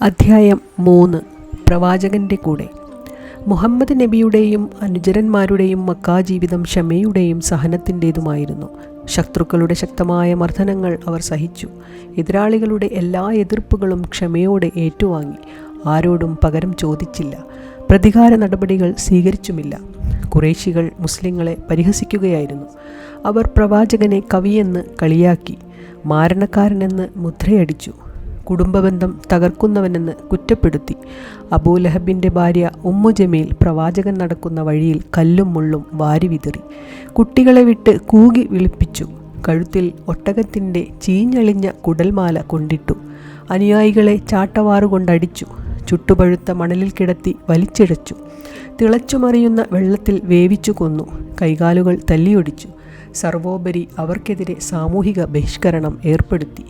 അധ്യായം 3. പ്രവാചകൻ്റെ കൂടെ. മുഹമ്മദ് നബിയുടെയും അനുചരന്മാരുടെയും മക്കാ ജീവിതം ക്ഷമയുടെയും സഹനത്തിൻ്റേതുമായിരുന്നു. ശത്രുക്കളുടെ ശക്തമായ മർദ്ദനങ്ങൾ അവർ സഹിച്ചു. എതിരാളികളുടെ എല്ലാ എതിർപ്പുകളും ക്ഷമയോടെ ഏറ്റുവാങ്ങി. ആരോടും പകരം ചോദിച്ചില്ല. പ്രതികാര നടപടികൾ സ്വീകരിച്ചുമില്ല. ഖുറൈശികൾ മുസ്ലിങ്ങളെ പരിഹസിക്കുകയായിരുന്നു. അവർ പ്രവാചകനെ കവിയെന്ന് കളിയാക്കി, മാരണക്കാരനെന്ന് മുദ്രയടിച്ചു, കുടുംബബന്ധം തകർക്കുന്നവനെന്ന് കുറ്റപ്പെടുത്തി. അബൂലഹബിൻ്റെ ഭാര്യ ഉമ്മു ജമീൽ പ്രവാചകൻ നടക്കുന്ന വഴിയിൽ കല്ലും മുള്ളും വാരി വിതറി. കുട്ടികളെ വിട്ട് കൂകി വിളിപ്പിച്ചു. കഴുത്തിൽ ഒട്ടകത്തിൻ്റെ ചീഞ്ഞളിഞ്ഞ കുടൽമാല കൊണ്ടിട്ടു. അനുയായികളെ ചാട്ടവാറുകൊണ്ടടിച്ചു. ചുട്ടുപഴുത്ത മണലിൽ കിടത്തി വലിച്ചിഴച്ചു. തിളച്ചുമറിയുന്ന വെള്ളത്തിൽ വേവിച്ചു കൊന്നു. കൈകാലുകൾ തല്ലിയൊടിച്ചു. സർവോപരി അവർക്കെതിരെ സാമൂഹിക ബഹിഷ്കരണം ഏർപ്പെടുത്തി.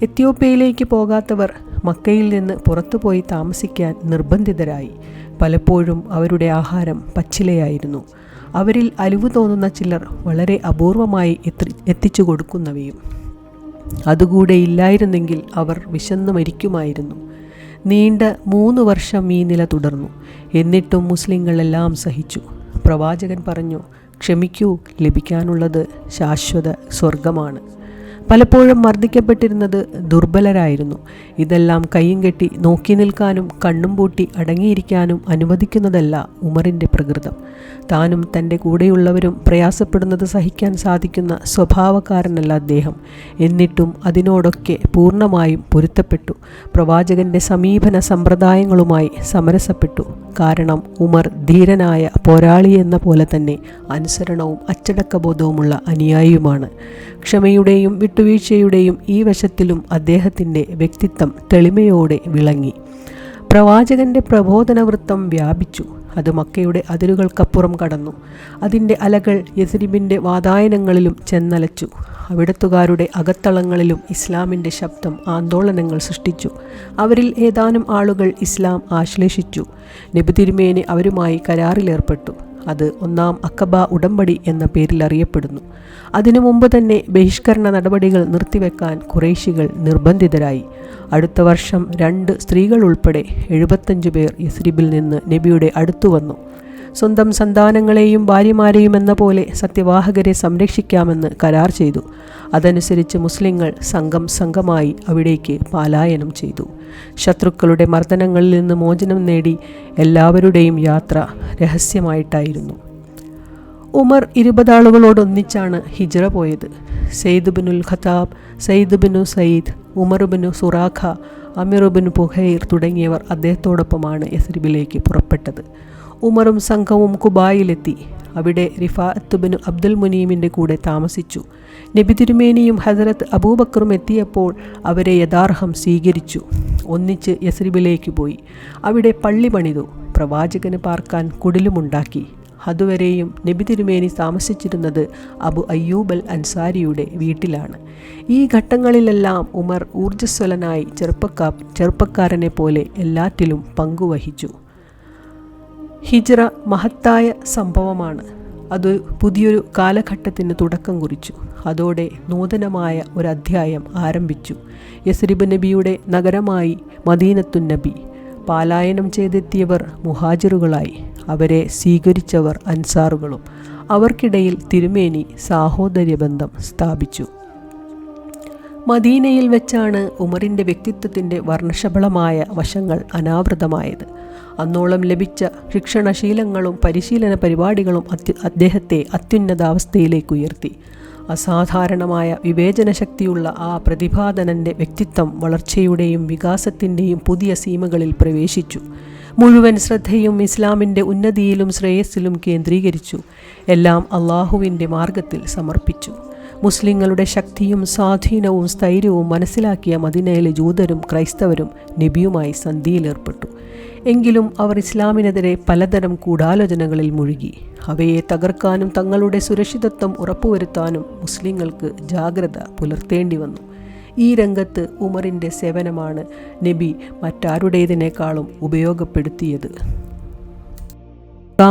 എത്യോപ്യയിലേക്ക് പോകാത്തവർ മക്കയിൽ നിന്ന് പുറത്തുപോയി താമസിക്കാൻ നിർബന്ധിതരായി. പലപ്പോഴും അവരുടെ ആഹാരം പച്ചിലയായിരുന്നു. അവരിൽ അലിവ് തോന്നുന്ന ചിലർ വളരെ അപൂർവമായി എത്തിച്ചു കൊടുക്കുന്നവയും. അതുകൂടെ ഇല്ലായിരുന്നെങ്കിൽ അവർ വിശന്നു മരിക്കുമായിരുന്നു. നീണ്ട 3 വർഷം ഈ നില തുടർന്നു. എന്നിട്ടും മുസ്ലിങ്ങളെല്ലാം സഹിച്ചു. പ്രവാചകൻ പറഞ്ഞു, ക്ഷമിക്കൂ, ലഭിക്കാനുള്ളത് ശാശ്വത സ്വർഗമാണ്. പലപ്പോഴും മർദ്ദിക്കപ്പെട്ടിരുന്നത് ദുർബലരായിരുന്നു. ഇതെല്ലാം കയ്യും കെട്ടി നോക്കി നിൽക്കാനും കണ്ണും പൂട്ടി അടങ്ങിയിരിക്കാനും അനുവദിക്കുന്നതല്ല ഉമറിൻ്റെ പ്രകൃതം. താനും തൻ്റെ കൂടെയുള്ളവരും പ്രയാസപ്പെടുന്നത് സഹിക്കാൻ സാധിക്കുന്ന സ്വഭാവക്കാരനല്ല അദ്ദേഹം. എന്നിട്ടും അതിനോടൊക്കെ പൂർണ്ണമായും പൊരുത്തപ്പെട്ടു. പ്രവാചകൻ്റെ സമീപന സമ്പ്രദായങ്ങളുമായി സമരസപ്പെട്ടു. കാരണം ഉമർ ധീരനായ പോരാളിയെന്ന പോലെ തന്നെ അനുസരണവും അച്ചടക്കബോധവുമുള്ള അനുയായിയുമാണ്. ക്ഷമയുടെയും വിട്ടുവീഴ്ചയുടെയും ഈ വശത്തിലും അദ്ദേഹത്തിൻ്റെ വ്യക്തിത്വം തെളിമയോടെ വിളങ്ങി. പ്രവാചകൻ്റെ പ്രബോധനവൃത്തം വ്യാപിച്ചു. അത് മക്കയുടെ അതിരുകൾക്കപ്പുറം കടന്നു. അതിൻ്റെ അലകൾ യസ്രിബിൻ്റെ വാതായനങ്ങളിലും ചെന്നലച്ചു. അവിടത്തുകാരുടെ അകത്തളങ്ങളിലും ഇസ്ലാമിൻ്റെ ശബ്ദം ആന്തോളനങ്ങൾ സൃഷ്ടിച്ചു. അവരിൽ ഏതാനും ആളുകൾ ഇസ്ലാം ആശ്ലേഷിച്ചു. നബി തിരുമേനി അവരുമായി കരാറിലേർപ്പെട്ടു. അത് 1-ാം അഖബ ഉടമ്പടി എന്ന പേരിൽ അറിയപ്പെടുന്നു. അതിനു മുമ്പ് തന്നെ ബഹിഷ്കരണ നടപടികൾ നിർത്തിവെക്കാൻ ഖുറൈശികൾ നിർബന്ധിതരായി. അടുത്ത വർഷം 2 സ്ത്രീകൾ ഉൾപ്പെടെ 75 പേർ യസ്രിബിൽ നിന്ന് നബിയുടെ അടുത്തു വന്നു. സ്വന്തം സന്താനങ്ങളെയും ഭാര്യമാരെയും എന്ന പോലെ സത്യവാഹകരെ സംരക്ഷിക്കാമെന്ന് കരാർ ചെയ്തു. അതനുസരിച്ച് മുസ്ലിങ്ങൾ സംഘമായി അവിടേക്ക് പലായനം ചെയ്തു. ശത്രുക്കളുടെ മർദ്ദനങ്ങളിൽ നിന്ന് മോചനം നേടി എല്ലാവരുടെയും യാത്ര രഹസ്യമായിട്ടായിരുന്നു. ഉമർ 20 ആളുകളോടൊന്നിച്ചാണ് ഹിജ്റ പോയത്. സെയ്ദ് ബിനുൽ ഖത്താബ്, സെയ്ദ് ബിനു സയ്യിദ്, ഉമർ ബിനു സുറാഖ, അമീർ ബിനു പുഹൈർ തുടങ്ങിയവർ അദ്ദേഹത്തോടൊപ്പമാണ് യസ്രിബിലേക്ക് പുറപ്പെട്ടത്. ഉമറും സംഘവും കുബായിലെത്തി. അവിടെ റിഫാഅത്ത് ബിനു അബ്ദുൽ മുനീമിൻ്റെ കൂടെ താമസിച്ചു. നബി തിരുമേനിയും ഹസരത്ത് അബൂബക്കറും എത്തിയപ്പോൾ അവരെ യഥാർഹം സ്വീകരിച്ചു. ഒന്നിച്ച് യസ്രിബിലേക്ക് പോയി. അവിടെ പള്ളി പണിതു. പ്രവാചകന് പാർക്കാൻ കുടിലുമുണ്ടാക്കി. അതുവരെയും നബി തിരുമേനി താമസിച്ചിരുന്നത് അബു അയ്യൂബ് അൽ അൻസാരിയുടെ വീട്ടിലാണ്. ഈ ഘട്ടങ്ങളിലെല്ലാം ഉമർ ഊർജ്ജസ്വലനായി ചെറുപ്പക്കാരനെ പോലെ എല്ലാറ്റിലും പങ്കുവഹിച്ചു. ഹിജ്റ മഹത്തായ സംഭവമാണ്. അത് പുതിയൊരു കാലഘട്ടത്തിന് തുടക്കം കുറിച്ചു. അതോടെ നൂതനമായ ഒരധ്യായം ആരംഭിച്ചു. യസ്രിബ് നബിയുടെ നഗരമായി മദീനത്തുൻ നബി. പലായനം ചെയ്തെത്തിയവർ മുഹാജിറുകളായി. അവരെ സ്വീകരിച്ചവർ അൻസാറുകളും. അവർക്കിടയിൽ തിരുമേനി സാഹോദര്യബന്ധം സ്ഥാപിച്ചു. മദീനയിൽ വെച്ചാണ് ഉമറിൻ്റെ വ്യക്തിത്വത്തിൻ്റെ വർണ്ണശബളമായ വശങ്ങൾ അനാവൃതമായത്. അന്നോളം ലഭിച്ച ശിക്ഷണശീലങ്ങളും പരിശീലന പരിപാടികളും അദ്ദേഹത്തെ അത്യുന്നതാവസ്ഥയിലേക്ക് ഉയർത്തി. അസാധാരണമായ വിവേചനശക്തിയുള്ള ആ പ്രതിഭാധനൻ്റെ വ്യക്തിത്വം വളർച്ചയുടെയും വികാസത്തിൻ്റെയും പുതിയ സീമകളിൽ പ്രവേശിച്ചു. മുഴുവൻ ശ്രദ്ധയും ഇസ്ലാമിൻ്റെ ഉന്നതിയിലും ശ്രേയസ്സിലും കേന്ദ്രീകരിച്ചു. എല്ലാം അള്ളാഹുവിൻ്റെ മാർഗത്തിൽ സമർപ്പിച്ചു. മുസ്ലിങ്ങളുടെ ശക്തിയും സ്വാധീനവും സ്ഥൈര്യവും മനസ്സിലാക്കിയ മദീനയിലെ ജൂതരും ക്രൈസ്തവരും നബിയുമായി സന്ധിയിലേർപ്പെട്ടു. എങ്കിലും അവർ ഇസ്ലാമിനെതിരെ പലതരം ഗൂഢാലോചനകളിൽ മുഴുകി. അവയെ തകർക്കാനും തങ്ങളുടെ സുരക്ഷിതത്വം ഉറപ്പുവരുത്താനും മുസ്ലിങ്ങൾക്ക് ജാഗ്രത പുലർത്തേണ്ടി വന്നു. ഈ രംഗത്ത് ഉമറിൻ്റെ സേവനമാണ് നബി മറ്റാരുടേതിനേക്കാളും ഉപയോഗപ്പെടുത്തിയത്.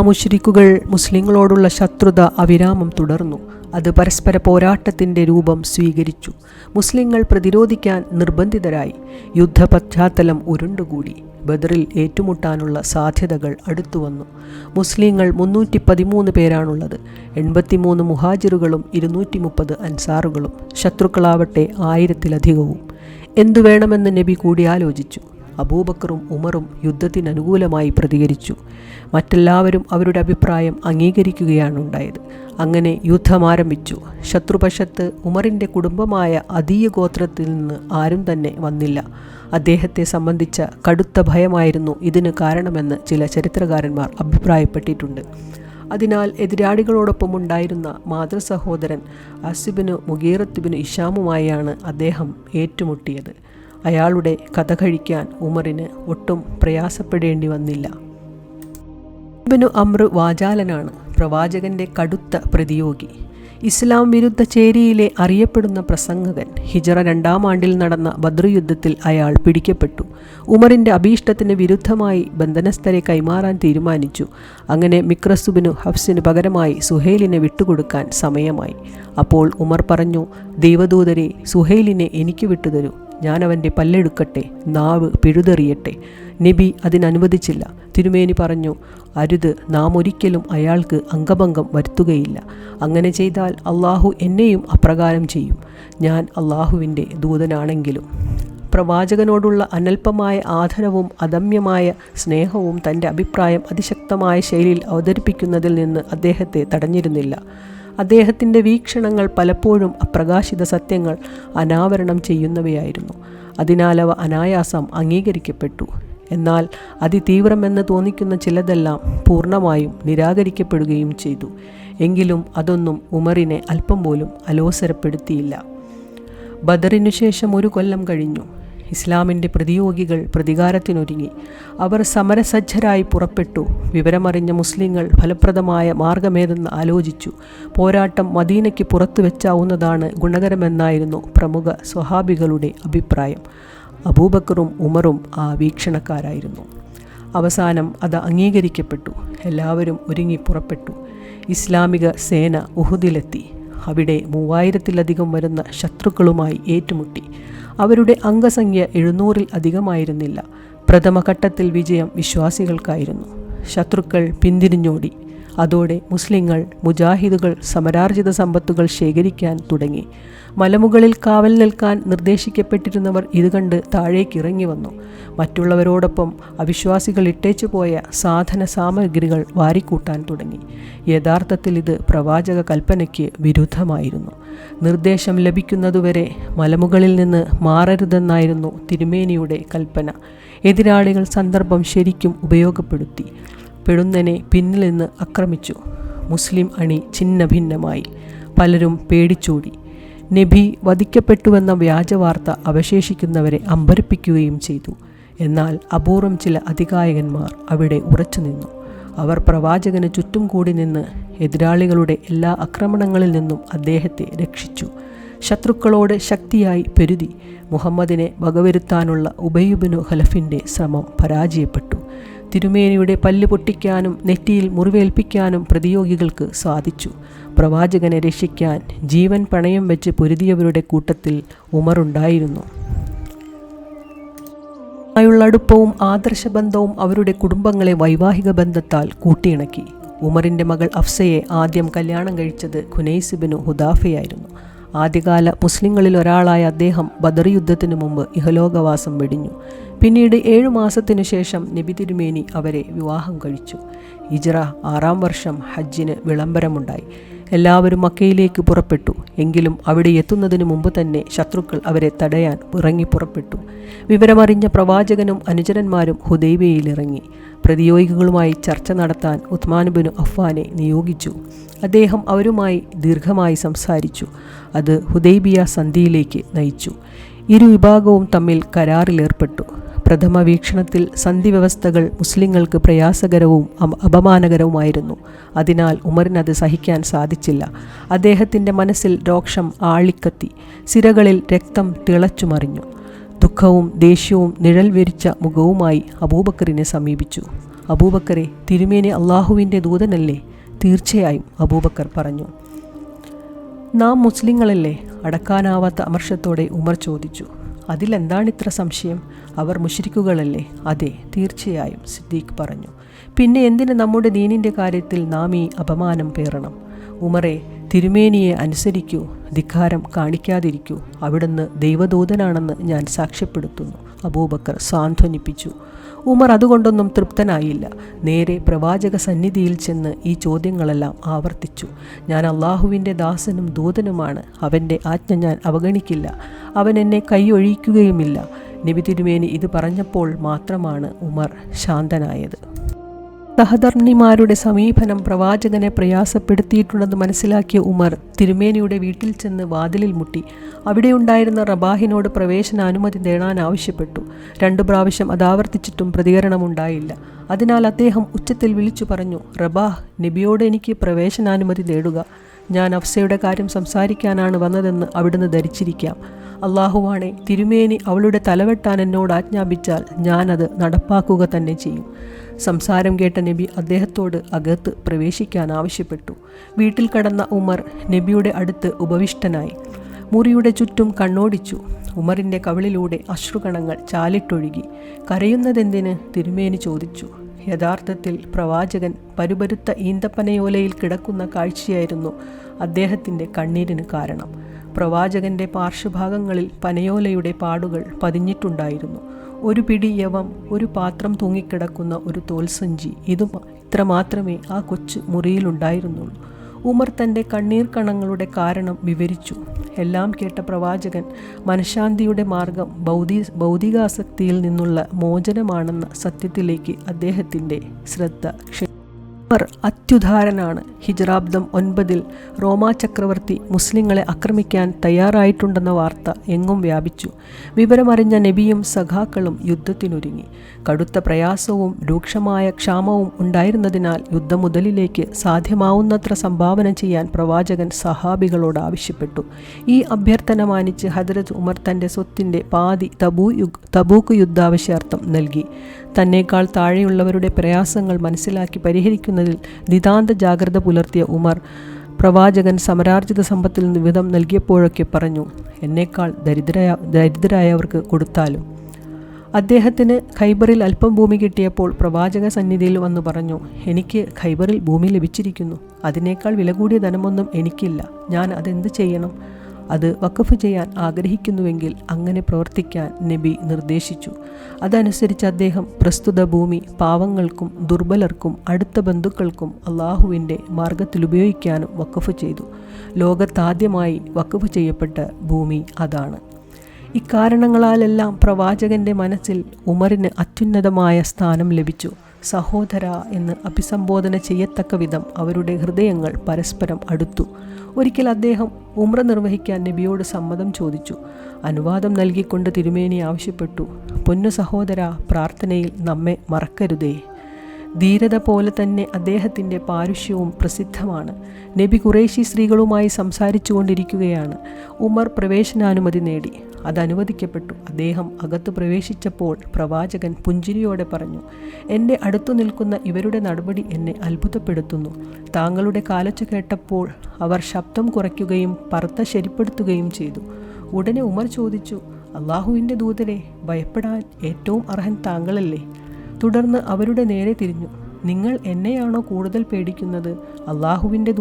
മുശ്രിക്കുകൾ മുസ്ലിങ്ങളോടുള്ള ശത്രുത അവിരാമം തുടർന്നു. അത് പരസ്പര പോരാട്ടത്തിൻ്റെ രൂപം സ്വീകരിച്ചു. മുസ്ലിങ്ങൾ പ്രതിരോധിക്കാൻ നിർബന്ധിതരായി. യുദ്ധ പശ്ചാത്തലം ഉരുണ്ടുകൂടി. ബദറിൽ ഏറ്റുമുട്ടാനുള്ള സാധ്യതകൾ അടുത്തുവന്നു. മുസ്ലിങ്ങൾ 313 പേരാണുള്ളത്. 83 മുഹാജിറുകളും 230 അൻസാറുകളും. ശത്രുക്കളാവട്ടെ 1000-ലധികവും. എന്തു വേണമെന്ന് നബി കൂടിയാലോചിച്ചു. അബൂബക്കറും ഉമറും യുദ്ധത്തിനനുകൂലമായി പ്രതികരിച്ചു. മറ്റെല്ലാവരും അവരുടെ അഭിപ്രായം അംഗീകരിക്കുകയാണുണ്ടായത്. അങ്ങനെ യുദ്ധം ആരംഭിച്ചു. ശത്രുപക്ഷത്ത് ഉമറിൻ്റെ കുടുംബമായ അദീയ ഗോത്രത്തിൽ നിന്ന് ആരും തന്നെ വന്നില്ല. അദ്ദേഹത്തെ സംബന്ധിച്ച കടുത്ത ഭയമായിരുന്നു ഇതിന് കാരണമെന്ന് ചില ചരിത്രകാരന്മാർ അഭിപ്രായപ്പെട്ടിട്ടുണ്ട്. അതിനാൽ എതിരാളികളോടൊപ്പം ഉണ്ടായിരുന്ന മാതൃസഹോദരൻ അസിബിന് മുഗീറത്തുബിന് ഇഷാമുമായാണ് അദ്ദേഹം ഏറ്റുമുട്ടിയത്. അയാളുടെ കഥ കഴിക്കാൻ ഉമറിന് ഒട്ടും പ്രയാസപ്പെടേണ്ടി വന്നില്ല. ഇബ്നു അംർ വാചാലനാണ്, പ്രവാചകന്റെ കടുത്ത പ്രതിയോഗി. ഇസ്ലാം വിരുദ്ധ ചേരിയിലെ അറിയപ്പെടുന്ന പ്രസംഗകൻ. ഹിജറ 2-ാം ആണ്ടിൽ നടന്ന ബദ്ർ യുദ്ധത്തിൽ അയാൾ പിടിക്കപ്പെട്ടു. ഉമറിൻ്റെ അഭീഷ്ടത്തിന് വിരുദ്ധമായി ബന്ധനസ്ഥരെ കൈമാറാൻ തീരുമാനിച്ചു. അങ്ങനെ മിക്രസുബിനു ഹഫ്സിന് പകരമായി സുഹൈലിനെ വിട്ടുകൊടുക്കാൻ സമയമായി. അപ്പോൾ ഉമർ പറഞ്ഞു, ദൈവദൂതരെ, സുഹൈലിനെ എനിക്ക് വിട്ടുതരൂ. ഞാൻ അവൻ്റെ പല്ലെടുക്കട്ടെ, നാവ് പിഴുതെറിയട്ടെ. നബി അതിനനുവദിച്ചില്ല. തിരുമേനി പറഞ്ഞു, അരുത്, നാം ഒരിക്കലും അയാൾക്ക് അംഗഭംഗം വരുത്തുകയില്ല. അങ്ങനെ ചെയ്താൽ അള്ളാഹു എന്നെയും അപ്രകാരം ചെയ്യും, ഞാൻ അള്ളാഹുവിൻ്റെ ദൂതനാണെങ്കിലും. പ്രവാചകനോടുള്ള അനൽപമായ ആദരവും അദമ്യമായ സ്നേഹവും തൻ്റെ അഭിപ്രായം അതിശക്തമായ ശൈലിയിൽ അവതരിപ്പിക്കുന്നതിൽ നിന്ന് അദ്ദേഹത്തെ തടഞ്ഞിരുന്നില്ല. അദ്ദേഹത്തിൻ്റെ വീക്ഷണങ്ങൾ പലപ്പോഴും അപ്രകാശിത സത്യങ്ങൾ അനാവരണം ചെയ്യുന്നവയായിരുന്നു. അതിനാലവ അനായാസം അംഗീകരിക്കപ്പെട്ടു. എന്നാൽ അതിതീവ്രമെന്ന് തോന്നിക്കുന്ന ചിലതെല്ലാം പൂർണ്ണമായും നിരാകരിക്കപ്പെടുകയും ചെയ്തു. എങ്കിലും അതൊന്നും ഉമറിനെ അല്പം പോലും അലോസരപ്പെടുത്തിയില്ല. ബദറിനു ശേഷം 1 കൊല്ലം കഴിഞ്ഞു. ഇസ്ലാമിൻ്റെ പ്രതിയോഗികൾ പ്രതികാരത്തിനൊരുങ്ങി. അവർ സമരസജ്ജരായി പുറപ്പെട്ടു. വിവരമറിഞ്ഞ മുസ്ലിങ്ങൾ ഫലപ്രദമായ മാർഗമേതെന്ന് ആലോചിച്ചു. പോരാട്ടം മദീനയ്ക്ക് പുറത്തു വെച്ചാവുന്നതാണ് ഗുണകരമെന്നായിരുന്നു പ്രമുഖ സ്വഹാബികളുടെ അഭിപ്രായം. അബൂബക്കറും ഉമറും ആ വീക്ഷണക്കാരായിരുന്നു. അവസാനം അത് അംഗീകരിക്കപ്പെട്ടു. എല്ലാവരും ഒരുങ്ങി പുറപ്പെട്ടു. ഇസ്ലാമിക സേന ഉഹുദിലെത്തി. അവിടെ 3000-ലധികം വരുന്ന ശത്രുക്കളുമായി ഏറ്റുമുട്ടി. അവരുടെ അംഗസംഖ്യ 700-ൽ അധികമായിരുന്നില്ല. പ്രഥമഘട്ടത്തിൽ വിജയം വിശ്വാസികൾക്കായിരുന്നു. ശത്രുക്കൾ പിന്തിരിഞ്ഞോടി. അതോടെ മുസ്ലിങ്ങൾ, മുജാഹിദുകൾ സമരാർജിത സമ്പത്തുകൾ ശേഖരിക്കാൻ തുടങ്ങി. മലമുകളിൽ കാവൽ നിൽക്കാൻ നിർദ്ദേശിക്കപ്പെട്ടിരുന്നവർ ഇത് കണ്ട് താഴേക്കിറങ്ങി വന്നു. മറ്റുള്ളവരോടൊപ്പം അവിശ്വാസികൾ ഇട്ടേച്ചു പോയ സാധന സാമഗ്രികൾ വാരിക്കൂട്ടാൻ തുടങ്ങി. യഥാർത്ഥത്തിൽ ഇത് പ്രവാചക കൽപ്പനയ്ക്ക് വിരുദ്ധമായിരുന്നു. നിർദ്ദേശം ലഭിക്കുന്നതുവരെ മലമുകളിൽ നിന്ന് മാറരുതെന്നായിരുന്നു തിരുമേനിയുടെ കൽപ്പന. എതിരാളികൾ സന്ദർഭം ശരിക്കും ഉപയോഗപ്പെടുത്തി. പെടുന്നനെ പിന്നിൽ നിന്ന് ആക്രമിച്ചു. മുസ്ലിം അണി ഛിന്ന ഭിന്നമായി. പലരും പേടിച്ചോടി. നബി വധിക്കപ്പെട്ടുവെന്ന വ്യാജവാർത്ത അവശേഷിക്കുന്നവരെ അമ്പരപ്പിക്കുകയും ചെയ്തു. എന്നാൽ അപൂർവം ചില അതികായകന്മാർ അവിടെ ഉറച്ചു നിന്നു. അവർ പ്രവാചകന് ചുറ്റും കൂടി നിന്ന് എതിരാളികളുടെ എല്ലാ ആക്രമണങ്ങളിൽ നിന്നും അദ്ദേഹത്തെ രക്ഷിച്ചു. ശത്രുക്കളോട് ശക്തിയായി പെരുതി. മുഹമ്മദിനെ വകവരുത്താനുള്ള ഉബയ്യ് ഖലഫിൻ്റെ ശ്രമം പരാജയപ്പെട്ടു. തിരുമേനിയുടെ പല്ല് പൊട്ടിക്കാനും നെറ്റിയിൽ മുറിവേൽപ്പിക്കാനും പ്രതിയോഗികൾക്ക് സാധിച്ചു. പ്രവാചകനെ രക്ഷിക്കാൻ ജീവൻ പണയം വെച്ച് പൊരുതിയവരുടെ കൂട്ടത്തിൽ ഉമറുണ്ടായിരുന്നു. ായുള്ള അടുപ്പവും ആദർശബന്ധവും അവരുടെ കുടുംബങ്ങളെ വൈവാഹിക ബന്ധത്താൽ കൂട്ടിയിണക്കി. ഉമറിൻ്റെ മകൾ അഫ്സയെ ആദ്യം കല്യാണം കഴിച്ചത് ഖുനൈസ് ബിനു ഹുദാഫയായിരുന്നു. ആദ്യകാല മുസ്ലിങ്ങളിൽ ഒരാളായ അദ്ദേഹം ബദർ യുദ്ധത്തിനു മുമ്പ് ഇഹലോകവാസം വെടിഞ്ഞു. പിന്നീട് 7 മാസത്തിനു ശേഷം നബി തിരുമേനി അവരെ വിവാഹം കഴിച്ചു. ഹിജ്റ 6-ാം വർഷം ഹജ്ജിന് വിളംബരമുണ്ടായി. എല്ലാവരും മക്കയിലേക്ക് പുറപ്പെട്ടു. എങ്കിലും അവിടെ എത്തുന്നതിന് മുമ്പ് തന്നെ ശത്രുക്കൾ അവരെ തടയാൻ ഇറങ്ങി പുറപ്പെട്ടു. വിവരമറിഞ്ഞ പ്രവാചകനും അനുചരന്മാരും ഹുദൈബിയയിലിറങ്ങി. പ്രതിയോഗികളുമായി ചർച്ച നടത്താൻ ഉസ്മാൻ ബിനു അഫ്ഫാനെ നിയോഗിച്ചു. അദ്ദേഹം അവരുമായി ദീർഘമായി സംസാരിച്ചു. അത് ഹുദൈബിയ സന്ധിയിലേക്ക് നയിച്ചു. ഇരു വിഭാഗവും തമ്മിൽ കരാറിലേർപ്പെട്ടു. പ്രഥമ വീക്ഷണത്തിൽ സന്ധി വ്യവസ്ഥകൾ മുസ്ലിങ്ങൾക്ക് പ്രയാസകരവും അപമാനകരവുമായിരുന്നു. അതിനാൽ ഉമറിനത് സഹിക്കാൻ സാധിച്ചില്ല. അദ്ദേഹത്തിൻ്റെ മനസ്സിൽ രോക്ഷം ആളിക്കത്തി. സിരകളിൽ രക്തം തിളച്ചുമറിഞ്ഞു. ദുഃഖവും ദേഷ്യവും നിഴൽ വിരിച്ച മുഖവുമായി അബൂബക്കറിനെ സമീപിച്ചു. അബൂബക്കറെ, തിരുമേനി അള്ളാഹുവിൻ്റെ ദൂതനല്ലേ? തീർച്ചയായും, അബൂബക്കർ പറഞ്ഞു. നാം മുസ്ലിങ്ങളല്ലേ? അടക്കാനാവാത്ത അമർഷത്തോടെ ഉമർ ചോദിച്ചു. അതിലെന്താണിത്ര സംശയം? അവർ മുശ്രിക്കുകളല്ലേ? അതെ, തീർച്ചയായും, സിദ്ദീഖ് പറഞ്ഞു. പിന്നെ എന്തിന് നമ്മുടെ ദീനിൻ്റെ കാര്യത്തിൽ നാം ഈ അപമാനം പേറണം? ഉമറെ, തിരുമേനിയെ അനുസരിക്കൂ, ധിക്കാരം കാണിക്കാതിരിക്കൂ. അവിടുന്ന് ദൈവദൂതനാണെന്ന് ഞാൻ സാക്ഷ്യപ്പെടുത്തുന്നു, അബൂബക്കർ സാന്ത്വനിപ്പിച്ചു. ഉമർ അതുകൊണ്ടൊന്നും തൃപ്തനായില്ല. നേരെ പ്രവാചക സന്നിധിയിൽ ചെന്ന് ഈ ചോദ്യങ്ങളെല്ലാം ആവർത്തിച്ചു. ഞാൻ അള്ളാഹുവിൻ്റെ ദാസനും ദൂതനുമാണ്. അവൻ്റെ ആജ്ഞ ഞാൻ അവഗണിക്കില്ല. അവൻ എന്നെ കൈയൊഴിക്കുകയുമില്ല. നബി തിരുമേനി ഇത് പറഞ്ഞപ്പോൾ മാത്രമാണ് ഉമർ ശാന്തനായത്. സഹധർമ്മിമാരുടെ സമീപനം പ്രവാചകനെ പ്രയാസപ്പെടുത്തിയിട്ടുണ്ടെന്ന് മനസ്സിലാക്കിയ ഉമർ തിരുമേനിയുടെ വീട്ടിൽ ചെന്ന് വാതിലിൽ മുട്ടി. അവിടെയുണ്ടായിരുന്ന റബാഹിനോട് പ്രവേശനാനുമതി തേടാൻ ആവശ്യപ്പെട്ടു. 2 പ്രാവശ്യം അതാവർത്തിച്ചിട്ടും പ്രതികരണമുണ്ടായില്ല. അതിനാൽ അദ്ദേഹം ഉച്ചത്തിൽ വിളിച്ചു പറഞ്ഞു, റബാഹ്, നബിയോട് എനിക്ക് പ്രവേശനാനുമതി തേടുക. ഞാൻ ഹഫ്സയുടെ കാര്യം സംസാരിക്കാനാണ് വന്നതെന്ന് അവിടുന്ന് ധരിച്ചിരിക്കാം. അള്ളാഹുവാണെ, തിരുമേനി അവളുടെ തലവെട്ടാൻ എന്നോട് ആജ്ഞാപിച്ചാൽ ഞാനത് നടപ്പാക്കുക തന്നെ ചെയ്യും. സംസാരം കേട്ട നബി അദ്ദേഹത്തോട് അകത്ത് പ്രവേശിക്കാൻ ആവശ്യപ്പെട്ടു. വീട്ടിൽ കടന്ന ഉമർ നബിയുടെ അടുത്ത് ഉപവിഷ്ടനായി. മുറിയുടെ ചുറ്റും കണ്ണോടിച്ചു. ഉമറിൻ്റെ കവിളിലൂടെ അശ്രുകണങ്ങൾ ചാലിട്ടൊഴുകി. കരയുന്നതെന്തിന്? തിരുമേനി ചോദിച്ചു. യഥാർത്ഥത്തിൽ പ്രവാചകൻ പരുപരുത്ത ഈന്തപ്പനയോലയിൽ കിടക്കുന്ന കാഴ്ചയായിരുന്നു അദ്ദേഹത്തിൻ്റെ കണ്ണീരിന് കാരണം. പ്രവാചകൻ്റെ പാർശ്വഭാഗങ്ങളിൽ പനയോലയുടെ പാടുകൾ പതിഞ്ഞിട്ടുണ്ടായിരുന്നു. ഒരു പിടി യവം, ഒരു പാത്രം തൂങ്ങിക്കിടക്കുന്ന ഒരു തോൽസഞ്ചി, ഇത്ര മാത്രമേ ആ കൊച്ചു മുറിയിലുണ്ടായിരുന്നുള്ളൂ. ഉമർ തൻ്റെ കണ്ണീർ കണങ്ങളുടെ കാരണം വിവരിച്ചു. എല്ലാം കേട്ട പ്രവാചകൻ മനഃശാന്തിയുടെ മാർഗം ഭൗതികാസക്തിയിൽ നിന്നുള്ള മോചനമാണെന്ന സത്യത്തിലേക്ക് അദ്ദേഹത്തിൻ്റെ ശ്രദ്ധ ഉമർ അത്യുദാരനാണ്. ഹിജ്റാബ്ദം 9 റോമാ ചക്രവർത്തി മുസ്ലിങ്ങളെ ആക്രമിക്കാൻ തയ്യാറായിട്ടുണ്ടെന്ന വാർത്ത എങ്ങും വ്യാപിച്ചു. വിവരമറിഞ്ഞ നബിയും സഖാക്കളും യുദ്ധത്തിനൊരുങ്ങി. കടുത്ത പ്രയാസവും രൂക്ഷമായ ക്ഷാമവും ഉണ്ടായിരുന്നതിനാൽ യുദ്ധമുതലിലേക്ക് സാധ്യമാവുന്നത്ര സംഭാവന ചെയ്യാൻ പ്രവാചകൻ സഹാബികളോട് ആവശ്യപ്പെട്ടു. ഈ അഭ്യർത്ഥന മാനിച്ച് ഹദ്രത്ത് ഉമർ തൻ്റെ സ്വത്തിൻ്റെ പാതി തബൂക്ക് യുദ്ധാവശ്യാർത്ഥം നൽകി. തന്നേക്കാൾ താഴെയുള്ളവരുടെ പ്രയാസങ്ങൾ മനസ്സിലാക്കി പരിഹരിക്കുന്നതിൽ നിതാന്ത ജാഗ്രത പുലർത്തിയ ഉമർ പ്രവാചകൻ സമരാർജിത സമ്പത്തിൽ നിന്ന് വിധം നൽകിയപ്പോഴൊക്കെ പറഞ്ഞു, എന്നേക്കാൾ ദരിദ്രരായവർക്ക് കൊടുത്താലും. അദ്ദേഹത്തിന് ഖൈബറിൽ അല്പം ഭൂമി കിട്ടിയപ്പോൾ പ്രവാചക സന്നിധിയിൽ വന്നു പറഞ്ഞു, എനിക്ക് ഖൈബറിൽ ഭൂമി ലഭിച്ചിരിക്കുന്നു. അതിനേക്കാൾ വില കൂടിയ ധനമൊന്നും എനിക്കില്ല. ഞാൻ അതെന്ത് ചെയ്യണം? അത് വഖഫ് ചെയ്യാൻ ആഗ്രഹിക്കുന്നുവെങ്കിൽ അങ്ങനെ പ്രവർത്തിക്കാൻ നബി നിർദ്ദേശിച്ചു. അതനുസരിച്ച് അദ്ദേഹം പ്രസ്തുത ഭൂമി പാവങ്ങൾക്കും ദുർബലർക്കും അടുത്ത ബന്ധുക്കൾക്കും അള്ളാഹുവിൻ്റെ മാർഗത്തിൽ ഉപയോഗിക്കാനും വഖഫ് ചെയ്തു. ലോകത്താദ്യമായി വഖഫ് ചെയ്യപ്പെട്ട ഭൂമി അതാണ്. ഇക്കാരണങ്ങളാലെല്ലാം പ്രവാചകൻ്റെ മനസ്സിൽ ഉമറിന് അത്യുന്നതമായ സ്ഥാനം ലഭിച്ചു. സഹോദര എന്ന് അഭിസംബോധന ചെയ്യത്തക്ക വിധം അവരുടെ ഹൃദയങ്ങൾ പരസ്പരം അടുത്തു. ഒരിക്കൽ അദ്ദേഹം ഉംറ നിർവഹിക്കാൻ നബിയോട് സമ്മതം ചോദിച്ചു. അനുവാദം നൽകിക്കൊണ്ട് തിരുമേനി ആവശ്യപ്പെട്ടു, പൊന്നു സഹോദര, പ്രാർത്ഥനയിൽ നമ്മെ മറക്കരുതേ. ധീരത പോലെ തന്നെ അദ്ദേഹത്തിൻ്റെ പാരുഷ്യവും പ്രസിദ്ധമാണ്. നബി ഖുറൈശി സ്ത്രീകളുമായി സംസാരിച്ചു കൊണ്ടിരിക്കുകയാണ്. ഉമർ പ്രവേശനാനുമതി നേടി. അതനുവദിക്കപ്പെട്ടു. അദ്ദേഹം അകത്ത് പ്രവേശിച്ചപ്പോൾ പ്രവാചകൻ പുഞ്ചിരിയോടെ പറഞ്ഞു, എൻ്റെ അടുത്തു നിൽക്കുന്ന ഇവരുടെ നടപടി എന്നെ അത്ഭുതപ്പെടുത്തുന്നു. താങ്കളുടെ കാലൊച്ച കേട്ടപ്പോൾ അവർ ശബ്ദം കുറയ്ക്കുകയും പർദ്ദ ശരിപ്പെടുത്തുകയും ചെയ്തു. ഉടനെ ഉമർ ചോദിച്ചു, അള്ളാഹുവിൻ്റെ ദൂതരെ, ഭയപ്പെടാൻ ഏറ്റവും അർഹൻ താങ്കളല്ലേ? തുടർന്ന് അവരുടെ നേരെ തിരിഞ്ഞു, നിങ്ങൾ എന്നെയാണോ കൂടുതൽ പേടിക്കുന്നത്? അള്ളാഹുവിൻ്റെ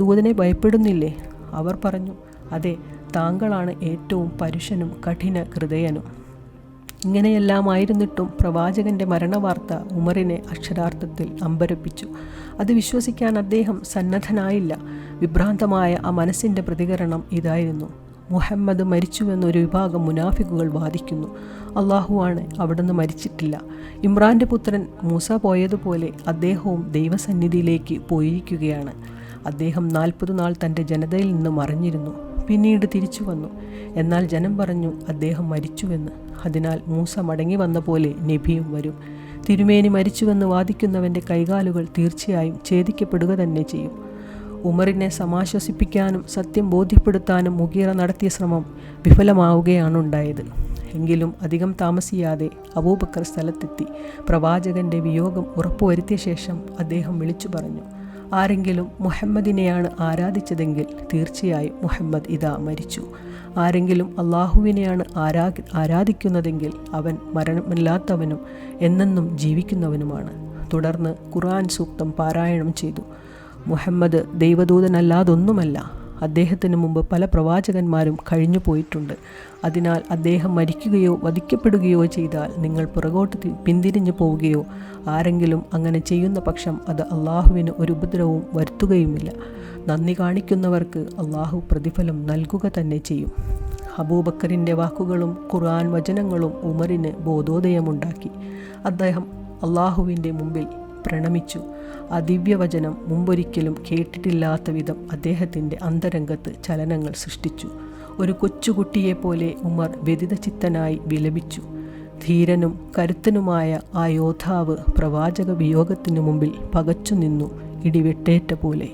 ദൂതനെ ഭയപ്പെടുന്നില്ലേ? അവർ പറഞ്ഞു, അതെ, താങ്കളാണ് ഏറ്റവും പരുഷനും കഠിന ഹൃദയനും. ഇങ്ങനെയെല്ലാമായിരുന്നിട്ടും പ്രവാചകൻ്റെ മരണവാർത്ത ഉമറിനെ അക്ഷരാർത്ഥത്തിൽ അമ്പരപ്പിച്ചു. അത് വിശ്വസിക്കാൻ അദ്ദേഹം സന്നദ്ധനായില്ല. വിഭ്രാന്തമായ ആ മനസ്സിൻ്റെ പ്രതികരണം ഇതായിരുന്നു: മുഹമ്മദ് മരിച്ചുവെന്നൊരു വിഭാഗം മുനാഫിക്കുകൾ വാദിക്കുന്നു. അള്ളാഹുവാണ്, അവിടുന്ന് മരിച്ചിട്ടില്ല. ഇമ്രാൻ്റെ പുത്രൻ മൂസ പോയതുപോലെ അദ്ദേഹവും ദൈവസന്നിധിയിലേക്ക് പോയിരിക്കുകയാണ്. അദ്ദേഹം 40 നാൾ തൻ്റെ ജനതയിൽ നിന്ന് മറഞ്ഞിരുന്നു. പിന്നീട് തിരിച്ചു വന്നു. എന്നാൽ ജനം പറഞ്ഞു അദ്ദേഹം മരിച്ചുവെന്ന്. അതിനാൽ മൂസ മടങ്ങി വന്ന പോലെ നബിയും വരും. തിരുമേനി മരിച്ചുവെന്ന് വാദിക്കുന്നവൻ്റെ കൈകാലുകൾ തീർച്ചയായും ഛേദിക്കപ്പെടുക തന്നെ ചെയ്യും. ഉമറിനെ സമാശ്വസിപ്പിക്കാനും സത്യം ബോധ്യപ്പെടുത്താനും മുഗീറ നടത്തിയ ശ്രമം വിഫലമാവുകയാണുണ്ടായത്. എങ്കിലും അധികം താമസിയാതെ അബൂബക്കർ സ്ഥലത്തെത്തി. പ്രവാചകന്റെ വിയോഗം ഉറപ്പുവരുത്തിയ ശേഷം അദ്ദേഹം വിളിച്ചു പറഞ്ഞു, ആരെങ്കിലും മുഹമ്മദിനെയാണ് ആരാധിച്ചതെങ്കിൽ തീർച്ചയായും മുഹമ്മദ് ഇതാ മരിച്ചു. ആരെങ്കിലും അള്ളാഹുവിനെയാണ് ആരാധിക്കുന്നതെങ്കിൽ അവൻ മരണമില്ലാത്തവനും എന്നെന്നും ജീവിക്കുന്നവനുമാണ്. തുടർന്ന് ഖുർആൻ സൂക്തം പാരായണം ചെയ്തു. മുഹമ്മദ് ദൈവദൂതനല്ലാതൊന്നുമല്ല. അദ്ദേഹത്തിന് മുമ്പ് പല പ്രവാചകന്മാരും കഴിഞ്ഞു പോയിട്ടുണ്ട്. അതിനാൽ അദ്ദേഹം മരിക്കുകയോ വധിക്കപ്പെടുകയോ ചെയ്താൽ നിങ്ങൾ പുറകോട്ട് പിന്തിരിഞ്ഞു പോവുകയോ ആരെങ്കിലും അങ്ങനെ ചെയ്യുന്ന പക്ഷം അത് അള്ളാഹുവിന് ഒരു ഉപദ്രവവും വരുത്തുകയുമില്ല. നന്ദി കാണിക്കുന്നവർക്ക് അള്ളാഹു പ്രതിഫലം നൽകുക തന്നെ ചെയ്യും. അബൂബക്കറിൻ്റെ വാക്കുകളും ഖുർആൻ വചനങ്ങളും ഉമറിന് ബോധോദയമുണ്ടാക്കി. അദ്ദേഹം അള്ളാഹുവിൻ്റെ മുമ്പിൽ പ്രണമിച്ചു. ആ ദിവ്യവചനം മുമ്പൊരിക്കലും കേട്ടിട്ടില്ലാത്ത വിധം അദ്ദേഹത്തിൻ്റെ അന്തരംഗത്ത് ചലനങ്ങൾ സൃഷ്ടിച്ചു. ഒരു കൊച്ചുകുട്ടിയെപ്പോലെ ഉമർ വ്യതിതചിത്തനായി വിലപിച്ചു. ധീരനും കരുത്തനുമായ ആ യോദ്ധാവ് പ്രവാചക വിയോഗത്തിനു മുമ്പിൽ പകച്ചു നിന്നു, ഇടിവെട്ടേറ്റ പോലെ.